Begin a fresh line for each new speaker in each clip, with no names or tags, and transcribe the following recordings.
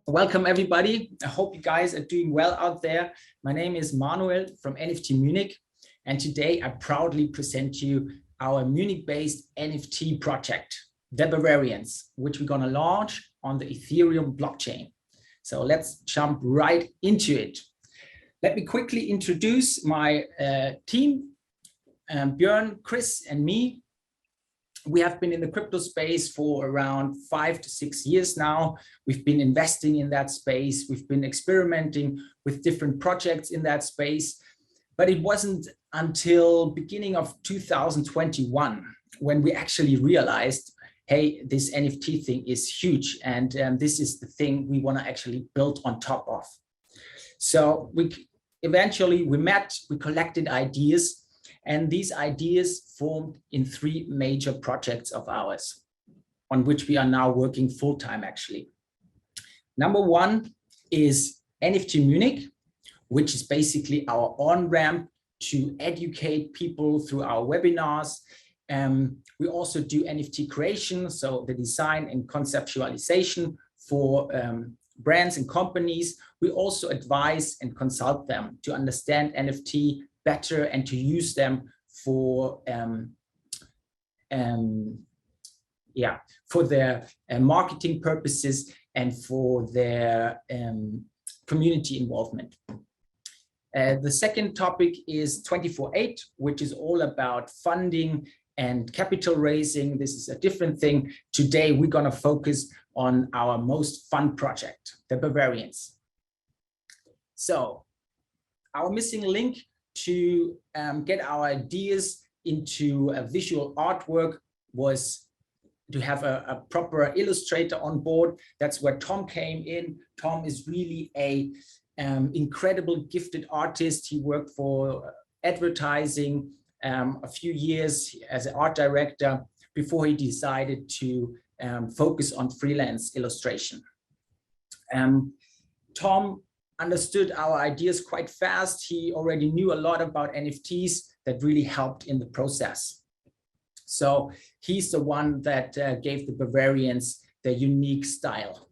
Welcome everybody. I hope you guys are doing well out there. My name is Manuel from NFT Munich, and today I proudly present to you our Munich-based NFT project, the Bavarians, which we're going to launch on the Ethereum blockchain. So let's jump right into it. Let me quickly introduce my team, Björn, Chris, and me. We have been in the crypto space for around 5 to 6 years now. We've been investing in that space. We've been experimenting with different projects in that space. But it wasn't until beginning of 2021 when we actually realized, hey, this NFT thing is huge. And this is the thing we want to actually build on top of. So eventually we met, we collected ideas. And these ideas formed in 3 major projects of ours, on which we are now working full-time actually. Number 1 is NFT Munich, which is basically our on-ramp to educate people through our webinars. We also do NFT creation, so the design and conceptualization for brands and companies. We also advise and consult them to understand NFT better and to use them for their marketing purposes and for their community involvement. The second topic is 24/8, which is all about funding and capital raising. This is a different thing. Today, we're going to focus on our most fun project, the Bavarians. So our missing link to get our ideas into a visual artwork was to have a proper illustrator on board. That's where Tom came in. Tom is really a incredible gifted artist. He worked for advertising a few years as an art director before he decided to focus on freelance illustration. Tom understood our ideas quite fast. He already knew a lot about NFTs that really helped in the process. So he's the one that gave the Bavarians their unique style.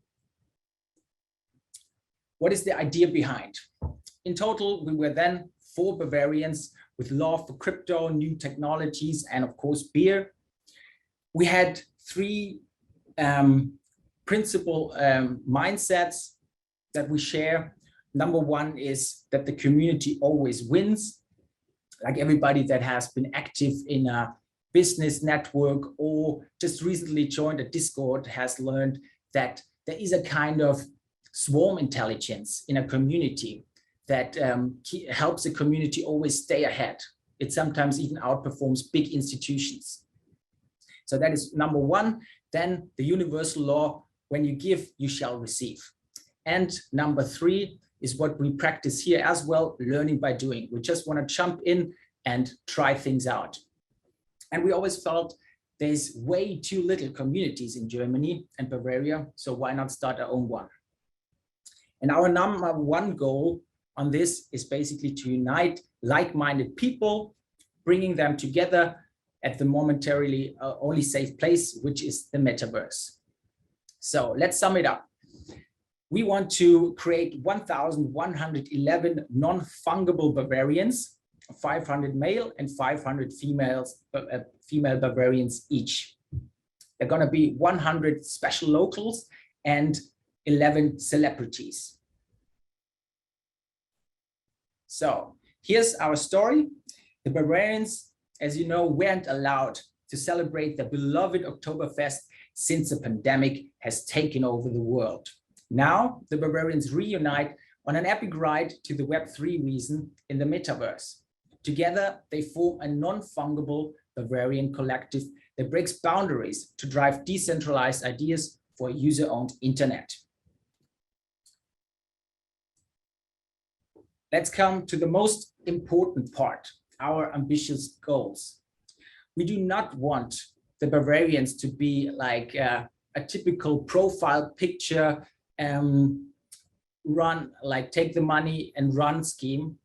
What is the idea behind? In total, we were then 4 Bavarians with love for crypto, new technologies, and of course, beer. We had 3 principal mindsets that we share. Number 1 is that the community always wins. Like everybody that has been active in a business network or just recently joined a Discord has learned that there is a kind of swarm intelligence in a community that helps the community always stay ahead. It sometimes even outperforms big institutions. So that is number 1. Then the universal law, when you give, you shall receive. And number 3 is what we practice here as well, learning by doing. We just want to jump in and try things out. And we always felt there's way too little communities in Germany and Bavaria, so why not start our own one? And our number 1 goal on this is basically to unite like-minded people, bringing them together at the momentarily only safe place, which is the metaverse. So let's sum it up. We want to create 1,111 non-fungible Bavarians, 500 male and 500 female Bavarians each. There are going to be 100 special locals and 11 celebrities. So here's our story. The Bavarians, as you know, weren't allowed to celebrate the beloved Oktoberfest since the pandemic has taken over the world. Now, the Bavarians reunite on an epic ride to the Web3 reason in the metaverse. Together, they form a non-fungible Bavarian collective that breaks boundaries to drive decentralized ideas for a user-owned internet. Let's come to the most important part, our ambitious goals. We do not want the Bavarians to be like a typical profile picture, take the money and run scheme.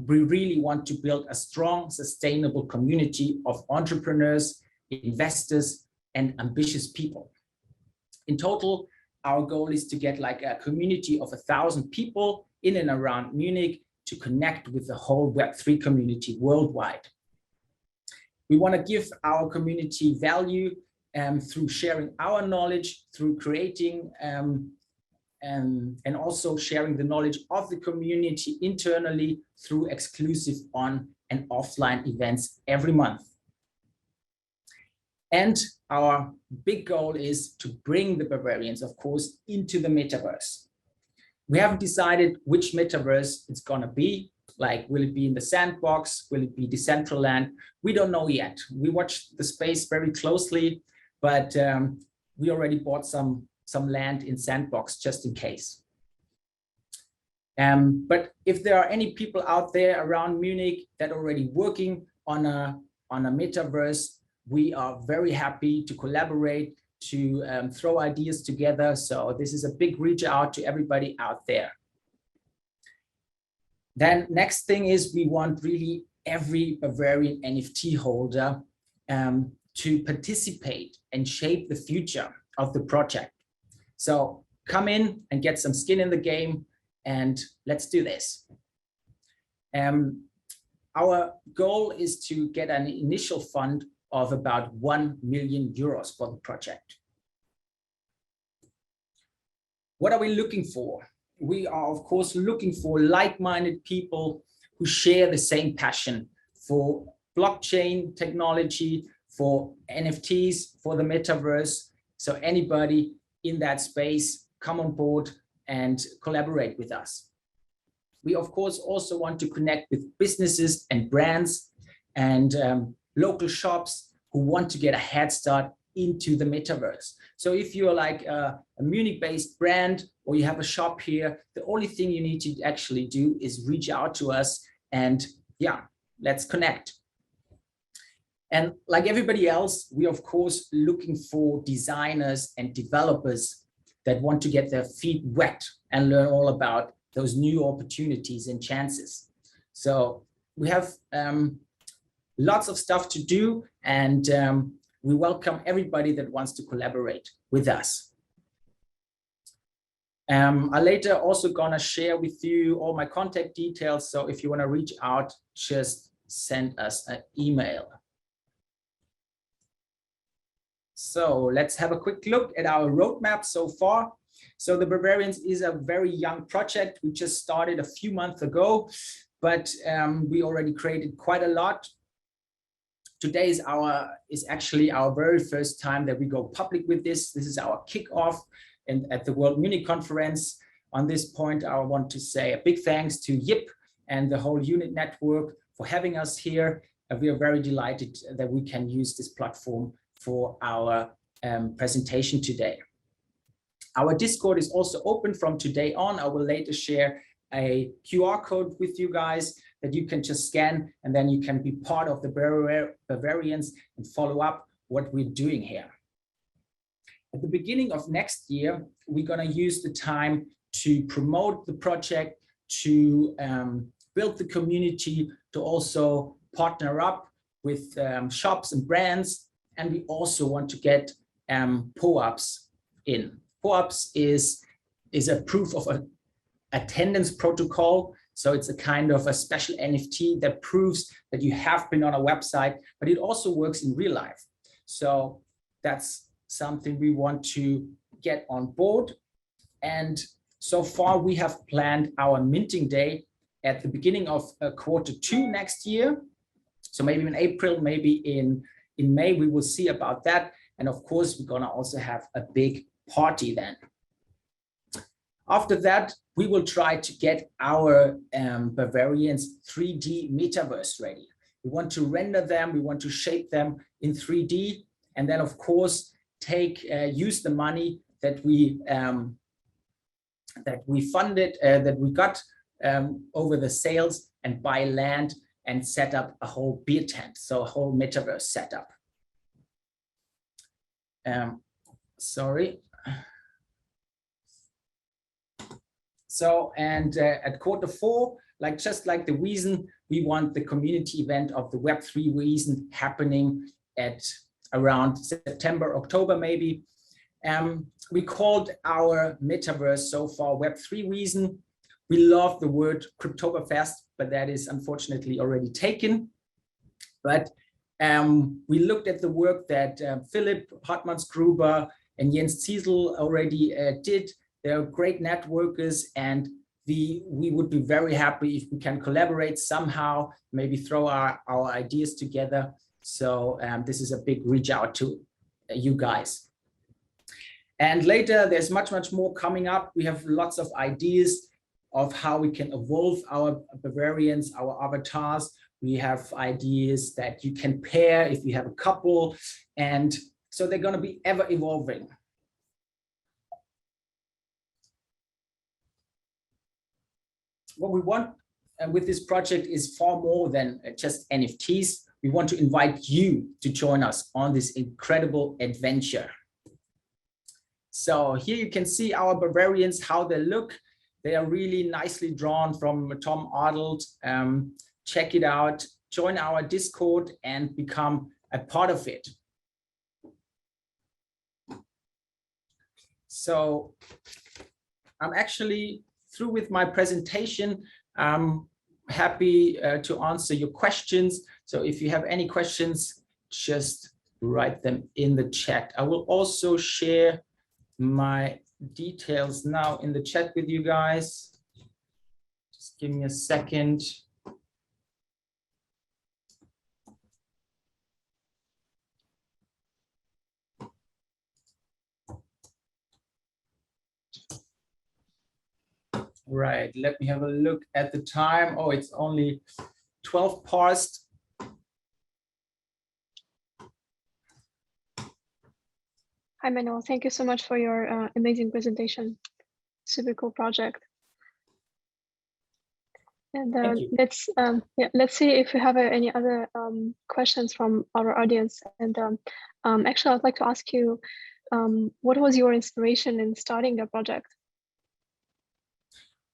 We really want to build a strong, sustainable community of entrepreneurs, investors, and ambitious people. In total, our goal is to get like a community of 1,000 people in and around Munich to connect with the whole Web3 community worldwide. We want to give our community value through sharing our knowledge, through creating and also sharing the knowledge of the community internally through exclusive on and offline events every month. And our big goal is to bring the Bavarians, of course, into the metaverse. We haven't decided which metaverse it's going to be. Like, will it be in the sandbox? Will it be Decentraland? We don't know yet. We watch the space very closely, but we already bought some land in sandbox just in case. But if there are any people out there around Munich that are already working on a metaverse, we are very happy to collaborate, to throw ideas together. So this is a big reach out to everybody out there. Then next thing is we want really every Bavarian NFT holder to participate and shape the future of the project. So come in and get some skin in the game, and let's do this. Our goal is to get an initial fund of about 1 million euros for the project. What are we looking for? We are, of course, looking for like-minded people who share the same passion for blockchain technology, for NFTs, for the metaverse. So anybody in that space, come on board and collaborate with us. We, of course, also want to connect with businesses and brands and local shops who want to get a head start into the metaverse. So if you're like a Munich-based brand or you have a shop here, the only thing you need to actually do is reach out to us and yeah, let's connect. And like everybody else, we of course looking for designers and developers that want to get their feet wet and learn all about those new opportunities and chances. So we have lots of stuff to do, and we welcome everybody that wants to collaborate with us. I later also gonna share with you all my contact details. So if you wanna reach out, just send us an email. So let's have a quick look at our roadmap so far. So the Bavarians is a very young project. We just started a few months ago, but we already created quite a lot. Today is actually our very first time that we go public with this. This is our kickoff and at the World Munich Conference. On this point, I want to say a big thanks to Yip and the whole unit network for having us here. We are very delighted that we can use this platform for our presentation today. Our Discord is also open from today on. I will later share a QR code with you guys that you can just scan, and then you can be part of the Bavarians and follow up what we're doing here. At the beginning of next year, we're going to use the time to promote the project, to build the community, to also partner up with shops and brands. And we also want to get POAPs in. POAPs is a proof of attendance protocol. So it's a kind of a special NFT that proves that you have been on a website, but it also works in real life. So that's something we want to get on board. And so far we have planned our minting day at the beginning of Q2 next year. So maybe in April, maybe in May, we will see about that. And of course, we're gonna also have a big party then. After that, we will try to get our Bavarians 3D metaverse ready. We want to render them, we want to shape them in 3D, and then of course use the money that we funded, that we got over the sales, and buy land and set up a whole beer tent, so a whole metaverse setup. Sorry. So, and at Q4, just like the reason, we want the community event of the Web3 reason happening at around September, October maybe. We called our metaverse so far Web3 reason. We love the word Cryptoberfest, but that is unfortunately already taken. But we looked at the work that Philipp Hartmannsgruber and Jens Ziesel already did. They're great networkers, and we would be very happy if we can collaborate somehow, maybe throw our ideas together. So this is a big reach out to you guys. And later, there's much more coming up. We have lots of ideas of how we can evolve our Bavarians, our avatars. We have ideas that you can pair if you have a couple. And so they're going to be ever evolving. What we want with this project is far more than just NFTs. We want to invite you to join us on this incredible adventure. So here you can see our Bavarians, how they look. They are really nicely drawn from Tom Arnold. Check it out, join our Discord and become a part of it. So I'm actually through with my presentation. I'm happy to answer your questions. So if you have any questions, just write them in the chat. I will also share my details now in the chat with you guys. Just give me a second. Right, let me have a look at the time. Oh, it's only 12 past.
Hi, Manuel. Thank you so much for your amazing presentation. Super cool project. And let's see if we have any other questions from our audience. And actually, I'd like to ask you, what was your inspiration in starting the project?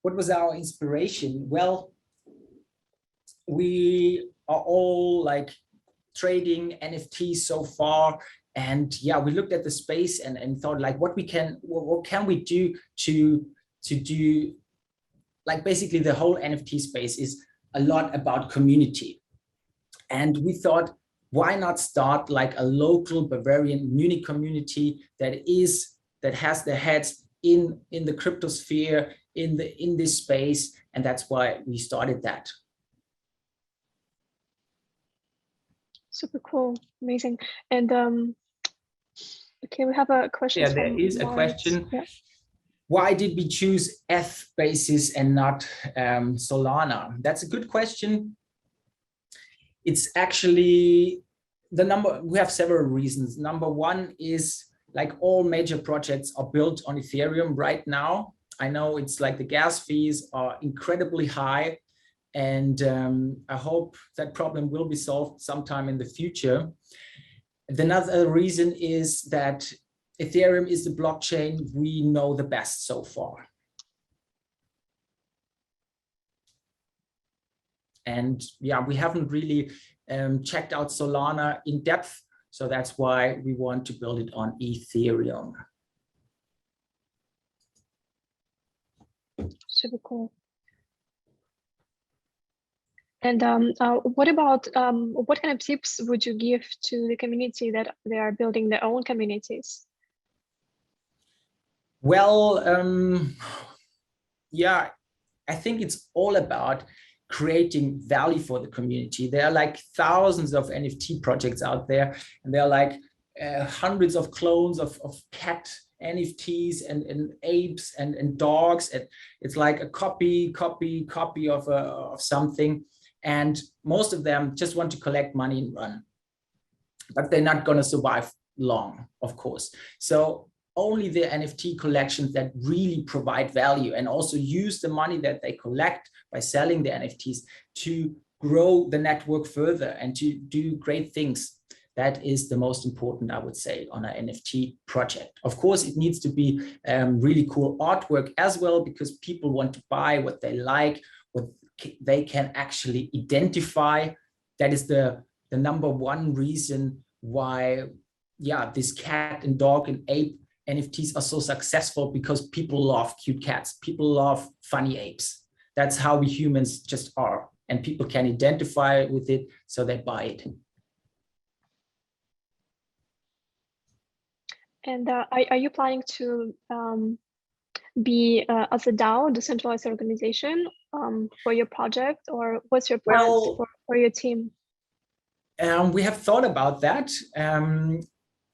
What was our inspiration? Well, we are all like trading NFTs so far. And yeah, we looked at the space and thought like what can we do to do, like basically the whole NFT space is a lot about community. And we thought, why not start like a local Bavarian Munich community that has their heads in the crypto sphere, in this space, and that's why we started that.
Super cool, amazing. And okay, we have a question.
Yeah, there is a question. Yeah. Why did we choose ETH basis and not Solana? That's a good question. It's actually we have several reasons. Number one is like all major projects are built on Ethereum right now. I know it's like the gas fees are incredibly high, and I hope that problem will be solved sometime in the future. Another reason is that Ethereum is the blockchain we know the best so far. And yeah, we haven't really checked out Solana in depth, so that's why we want to build it on Ethereum.
Super cool. And what about what kind of tips would you give to the community that they are building their own communities?
Well, yeah, I think it's all about creating value for the community. There are like thousands of NFT projects out there, and there are like hundreds of clones of cat NFTs and apes and dogs. And it's like a copy of something. And most of them just want to collect money and run, but they're not going to survive long, of course. So only the NFT collections that really provide value and also use the money that they collect by selling the NFTs to grow the network further and to do great things. That is the most important, I would say, on an NFT project. Of course, it needs to be really cool artwork as well, because people want to buy what they like, what they can actually identify. That is the number one reason why, yeah, this cat and dog and ape NFTs are so successful because people love cute cats. People love funny apes. That's how we humans just are. And people can identify with it, so they buy it.
And are you planning to be as a DAO, decentralized organization, for your project, or what's your plans for your team?
We have thought about that.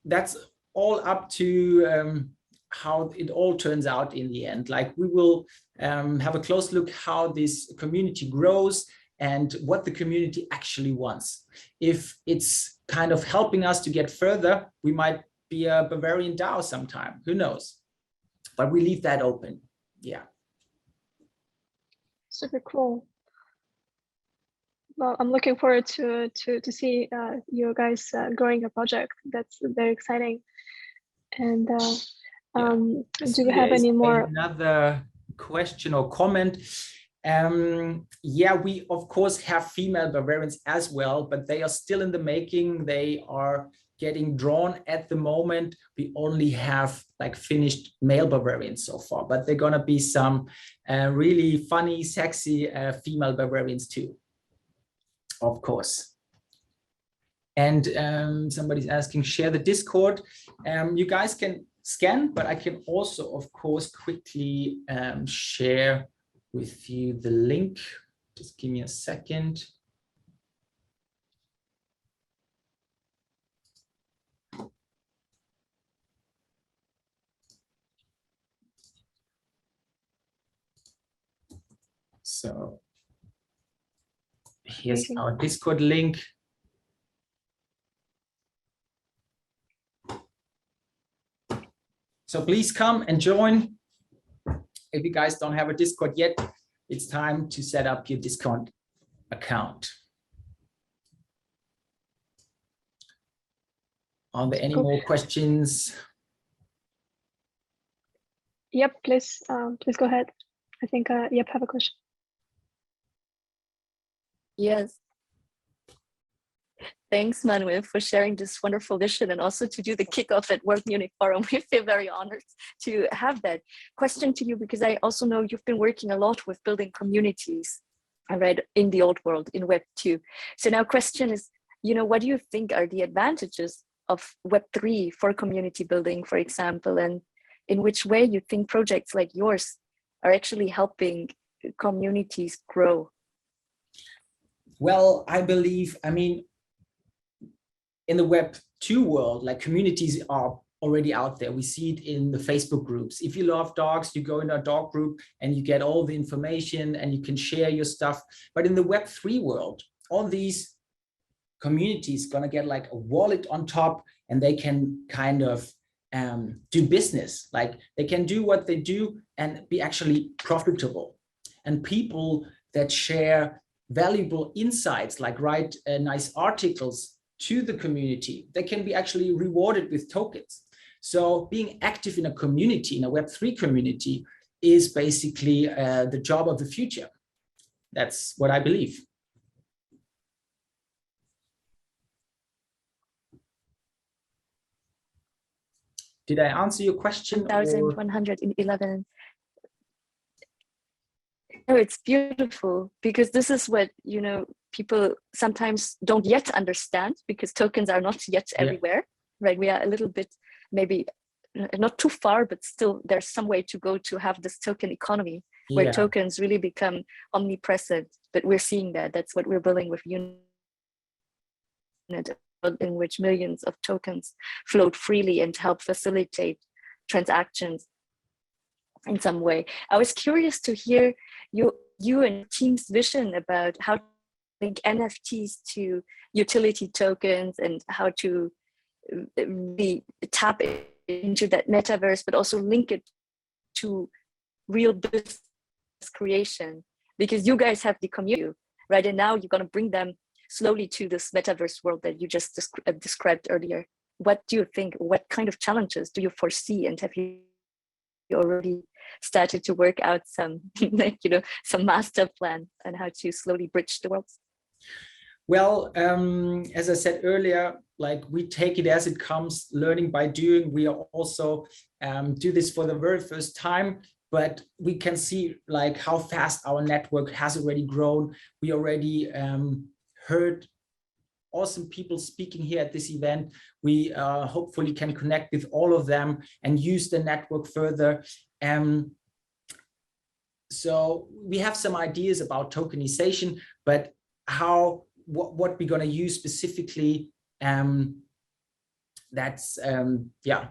That's all up to how it all turns out in the end. Like, we will have a close look how this community grows and what the community actually wants. If it's kind of helping us to get further, we might be a Bavarian DAO sometime, who knows? But we leave that open. Yeah.
Super cool. Well, I'm looking forward to see you guys growing a project. That's very exciting. And do we have any more?
Another question or comment? Yeah, we of course have female Bavarians as well, but they are still in the making. They are getting drawn at the moment. We only have like finished male Bavarians so far, but they're gonna be some really funny, sexy female Bavarians too, of course. And somebody's asking, share the Discord. You guys can scan, but I can also, of course, quickly share with you the link. Just give me a second. So here's our Discord link. So please come and join. If you guys don't have a Discord yet, it's time to set up your Discord account. Are there any more questions?
Yep, please go ahead. I think yep, have a question.
Yes. Thanks, Manuel, for sharing this wonderful vision and also to do the kickoff at World Munich Forum. We feel very honored to have that. Question to you, because I also know you've been working a lot with building communities, I read, in the old world, in Web 2. So now question is, what do you think are the advantages of Web 3 for community building, for example, and in which way you think projects like yours are actually helping communities grow?
Well, I believe, in the Web 2 world, like, communities are already out there. We see it in the Facebook groups. If you love dogs, you go in a dog group and you get all the information and you can share your stuff. But in the Web 3 world, all these communities gonna get like a wallet on top, and they can kind of do business. Like, they can do what they do and be actually profitable. And people that share valuable insights, like write nice articles to the community, they can be actually rewarded with tokens. So being active in a community, in a Web3 community, is basically the job of the future. That's what I believe. Did I answer your question?
1,111. No, it's beautiful, because this is what, people sometimes don't yet understand, because tokens are not yet everywhere, right? We are a little bit, maybe not too far, but still there's some way to go to have this token economy where tokens really become omnipresent. But we're seeing that. That's what we're building with Unit, in which millions of tokens float freely and help facilitate transactions in some way. I was curious to hear you and team's vision about how to link NFTs to utility tokens and how to really tap into that metaverse, but also link it to real business creation, because you guys have the community, right? And now you're going to bring them slowly to this metaverse world that you just described earlier. What do you think? What kind of challenges do you foresee? And have you already started to work out some, some master plan on how to slowly bridge the worlds?
Well, as I said earlier, like we take it as it comes, learning by doing. We are also do this for the very first time, but we can see like how fast our network has already grown. We already heard awesome people speaking here at this event. We hopefully can connect with all of them and use the network further. So we have some ideas about tokenization, but what we're going to use specifically, that's yeah,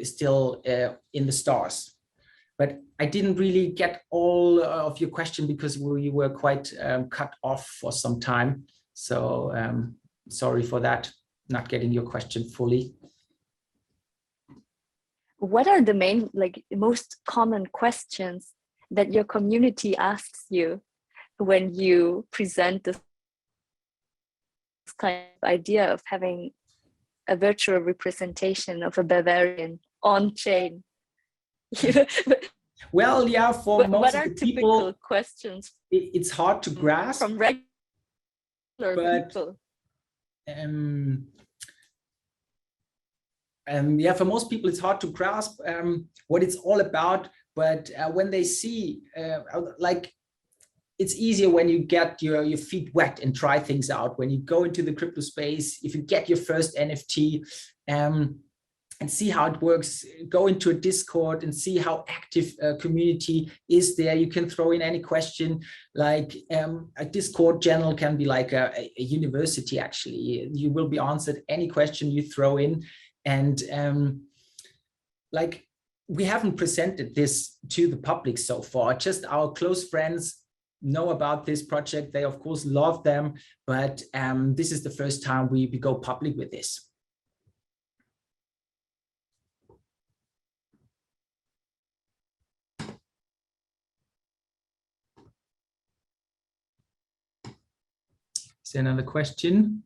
still in the stars. But I didn't really get all of your question because we were quite cut off for some time. So sorry for that, not getting your question fully.
What are the main, like, most common questions that your community asks you when you present this kind of idea of having a virtual representation of a Bavarian on chain?
Well, yeah, for most
what are
of the
typical
people,
questions
it's hard to grasp
from regular people?
Yeah, for most people, it's hard to grasp what it's all about. But when they see, like, it's easier when you get your feet wet and try things out. When you go into the crypto space, if you get your first NFT and see how it works, go into a Discord and see how active a community is there. You can throw in any question. Like a Discord channel can be like a university, actually. You will be answered any question you throw in. And like, we haven't presented this to the public so far. Just our close friends know about this project. They of course love them, but this is the first time we go public with this. Is there another question?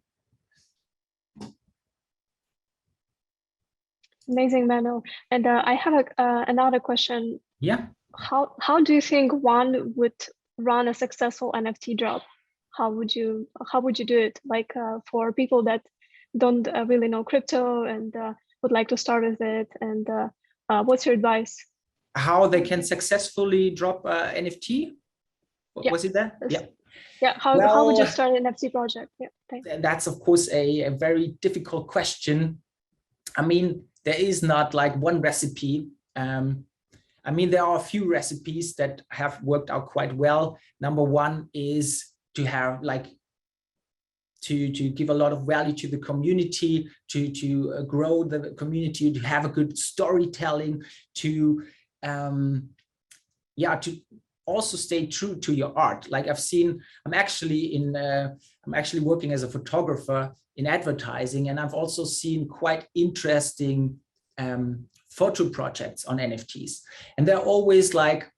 Amazing, Manuel. And I have another question.
Yeah.
How do you think one would run a successful NFT drop? How would you do it? Like for people that don't really know crypto and would like to start with it, and what's your advice?
How they can successfully drop NFT?
Yeah.
Was it that? Yeah.
Yeah. How would you start an NFT project? Yeah. Thanks.
That's of course a very difficult question. I mean, there is not like one recipe. I mean, there are a few recipes that have worked out quite well. Number one is to have like to give a lot of value to the community, to grow the community, to have a good storytelling, to yeah, to also stay true to your art. Like I've seen, I'm actually working as a photographer in advertising, and I've also seen quite interesting photo projects on NFTs. And they're always like,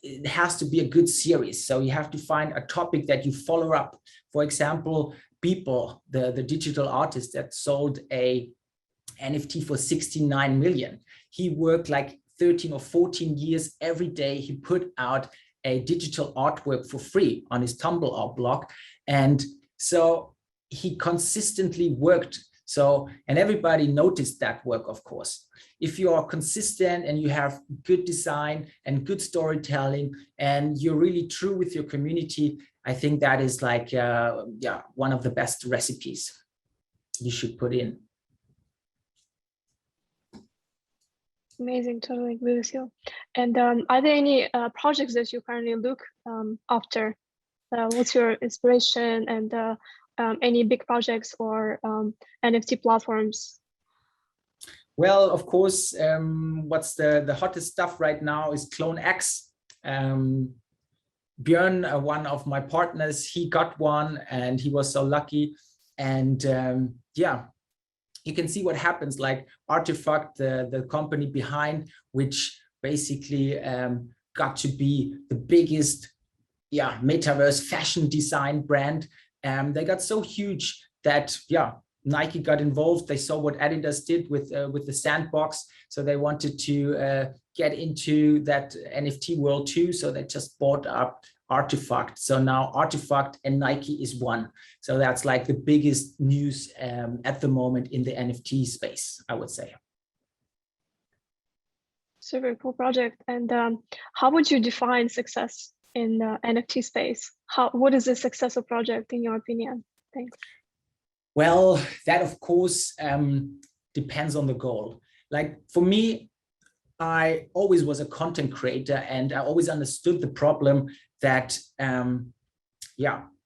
it has to be a good series. So you have to find a topic that you follow up. For example, Beeple, the digital artist that sold a NFT for 69 million. He worked like 13 or 14 years every day. He put out a digital artwork for free on his Tumblr art blog. And so he consistently worked. So, and everybody noticed that work, of course. If you are consistent and you have good design and good storytelling and you're really true with your community, I think that is like, yeah, one of the best recipes you should put in.
Amazing, totally agree with you. And are there any projects that you currently look after? What's your inspiration, and any big projects or NFT platforms?
Well, of course, what's the hottest stuff right now is Clone X. Björn, one of my partners, he got one and he was so lucky. And yeah, you can see what happens, like Artifact, the company behind, which basically got to be the biggest, yeah, metaverse fashion design brand. They got so huge that, yeah, Nike got involved. They saw what Adidas did with the sandbox, so they wanted to get into that NFT world too. So they just bought up Artifact. So now Artifact and Nike is one. So that's like the biggest news at the moment in the NFT space, I would say.
Super cool project. And how would you define success in the NFT space? What is a successful project in your opinion? Thanks.
Well, that of course depends on the goal. Like for me, I always was a content creator, and I always understood the problem that,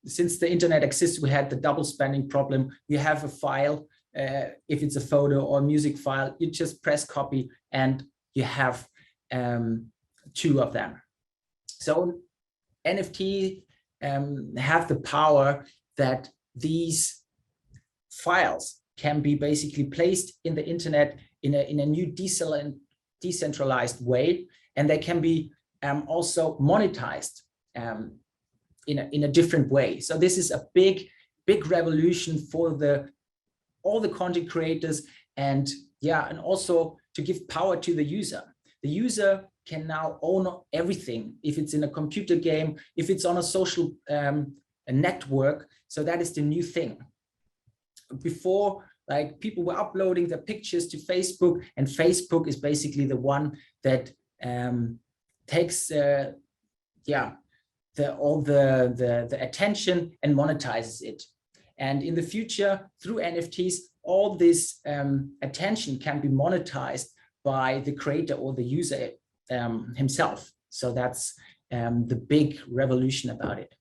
since the internet exists, we had the double spending problem. You have a file, if it's a photo or music file, you just press copy and you have two of them. So NFT have the power that these files can be basically placed in the internet in a new decentralized way, and they can be also monetized in a different way. So this is a big revolution for all the content creators, and also to give power to the user. The user can now own everything, if it's in a computer game, if it's on a social network. So that is the new thing. Before, like, people were uploading their pictures to Facebook, and Facebook is basically the one that takes all the attention and monetizes it. And in the future, through NFTs, all this attention can be monetized by the creator or the user himself. So that's the big revolution about it.